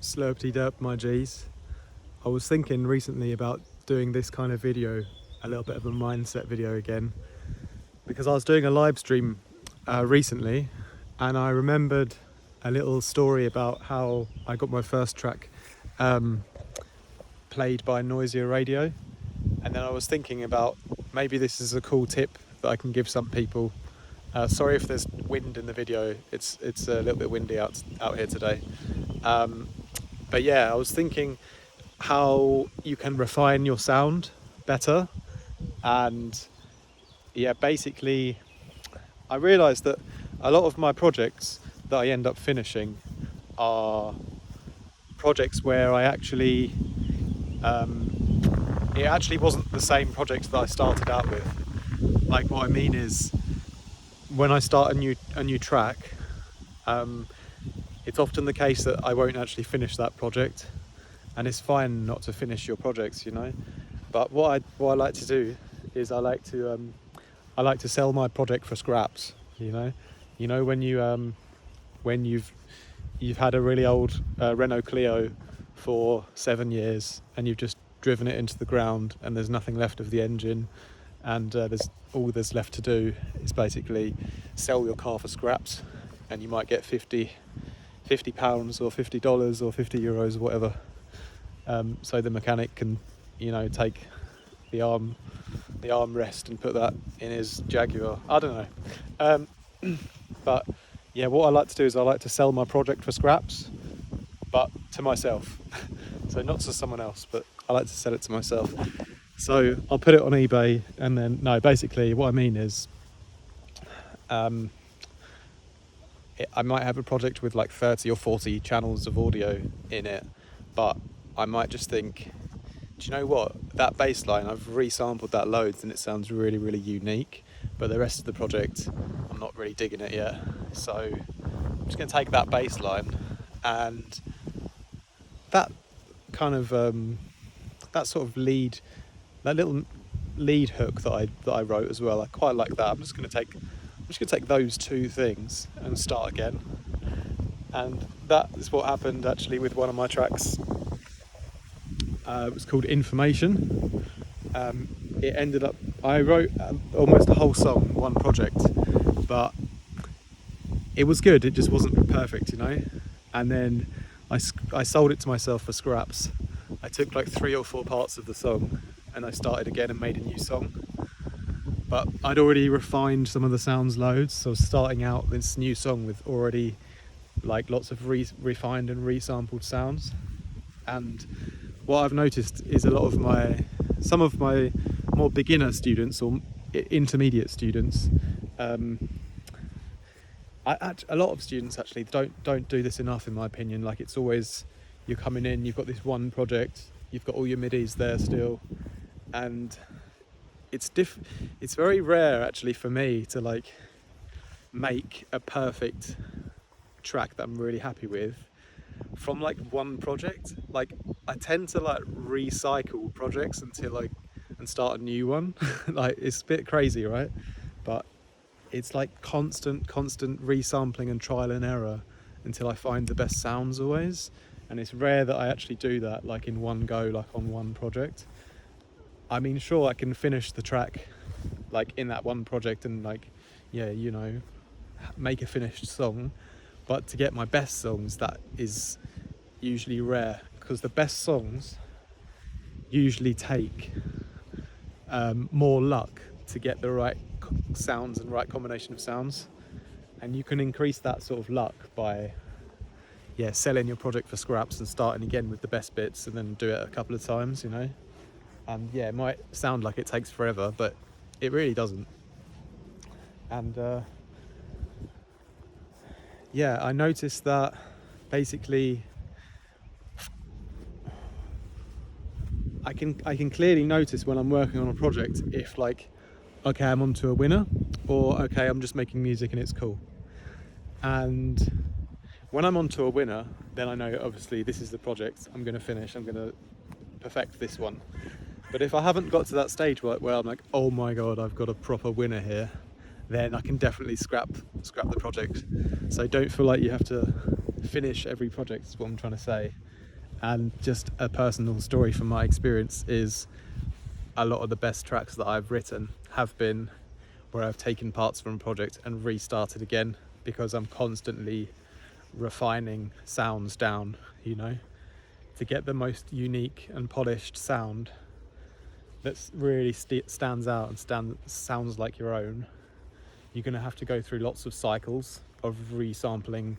Slurpty derp my G's. I was thinking recently about doing this kind of video, a little bit of a mindset video again, because I was doing a live stream recently and I remembered a little story about how I got my first track played by Noisier Radio, and then I was thinking about maybe this is a cool tip that I can give some people. Sorry if there's wind in the video, it's a little bit windy out here today. But yeah, I was thinking how you can refine your sound better, and yeah, basically I realised that a lot of my projects that I end up finishing are projects where I actually it actually wasn't the same project that I started out with. Like, what I mean is, when I start a new track, it's often the case that I won't actually finish that project, and it's fine not to finish your projects, you know. But what I like to do is I like to sell my project for scraps, you know. You know, when you've had a really old Renault Clio for 7 years and you've just driven it into the ground and there's nothing left of the engine, and there's left to do is basically sell your car for scraps, and you might get £50 or $50 or €50 or whatever. So the mechanic can, you know, take the armrest and put that in his Jaguar. I don't know. But yeah, what I like to do is I like to sell my project for scraps, but to myself. So not to someone else, but I like to sell it to myself. So I'll put it on eBay, and then, no, basically what I mean is I might have a project with like 30 or 40 channels of audio in it, but I might just think, do you know what, that bass line, I've resampled that loads and it sounds really, really unique, but the rest of the project, I'm not really digging it yet. So I'm just going to take that bass line and that kind of, that sort of lead, that little lead hook that I wrote as well, I quite like that. I'm just going to take those two things and start again. And that is what happened actually with one of my tracks. It was called Information. It ended up, I wrote almost a whole song, one project, but it was good, it just wasn't perfect, you know. And then I sold it to myself for scraps. I took like 3 or 4 parts of the song and I started again and made a new song. But I'd already refined some of the sounds loads, so I was starting out this new song with already like lots of refined and resampled sounds. And what I've noticed is some of my more beginner students or intermediate students, a lot of students actually don't do this enough, in my opinion. Like, it's always, you're coming in, you've got this one project, you've got all your midis there still, and it's very rare actually for me to like make a perfect track that I'm really happy with from like one project. Like, I tend to like recycle projects and start a new one. Like, it's a bit crazy, right? But it's like constant resampling and trial and error until I find the best sounds always. And it's rare that I actually do that like in one go, like on one project. I mean, sure, I can finish the track like in that one project and like, yeah, you know, make a finished song, but to get my best songs, that is usually rare, because the best songs usually take more luck to get the right sounds and right combination of sounds, and you can increase that sort of luck by selling your project for scraps and starting again with the best bits and then do it a couple of times, you know. And yeah, it might sound like it takes forever, but it really doesn't. And I noticed that basically I can clearly notice when I'm working on a project if, like, okay, I'm onto a winner, or okay, I'm just making music and it's cool. And when I'm onto a winner, then I know obviously this is the project I'm going to finish, I'm going to perfect this one. But if I haven't got to that stage where I'm like, oh my god, I've got a proper winner here, then I can definitely scrap the project. So don't feel like you have to finish every project is what I'm trying to say. And just a personal story from my experience is a lot of the best tracks that I've written have been where I've taken parts from a project and restarted again, because I'm constantly refining sounds down, you know, to get the most unique and polished sound that really stands out and sounds like your own. You're going to have to go through lots of cycles of resampling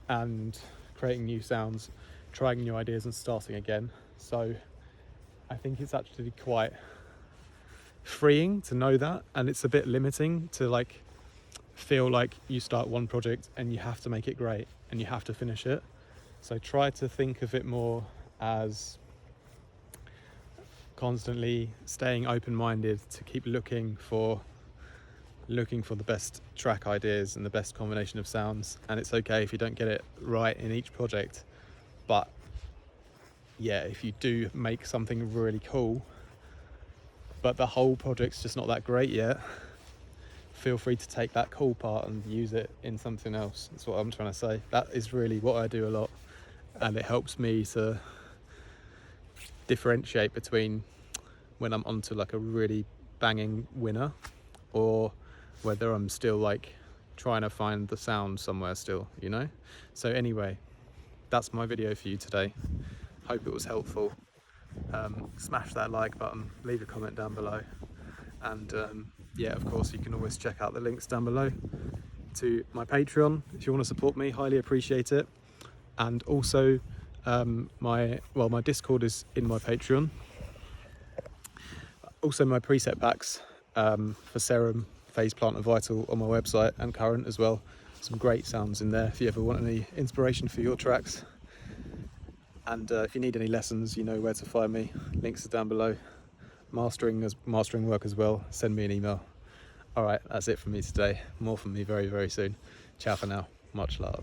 and creating new sounds, trying new ideas and starting again. So I think it's actually quite freeing to know that, and it's a bit limiting to like feel like you start one project and you have to make it great and you have to finish it. So try to think of it more as constantly staying open-minded to keep looking for the best track ideas and the best combination of sounds. And it's okay if you don't get it right in each project, but yeah, if you do make something really cool but the whole project's just not that great yet, feel free to take that cool part and use it in something else. That's what I'm trying to say. That is really what I do a lot, and it helps me to differentiate between when I'm onto like a really banging winner or whether I'm still like trying to find the sound somewhere still, you know? So anyway, that's my video for you today. Hope it was helpful. Smash that like button, leave a comment down below, and yeah, of course you can always check out the links down below to my Patreon if you want to support me. Highly appreciate it. And also my Discord is in my Patreon. Also my preset packs for Serum, Phase Plant and Vital on my website, and Current as well. Some great sounds in there if you ever want any inspiration for your tracks. And if you need any lessons, you know where to find me. Links are down below. Mastering work as well, send me an email. All right, that's it from me today. More from me very, very soon. Ciao for now. Much love.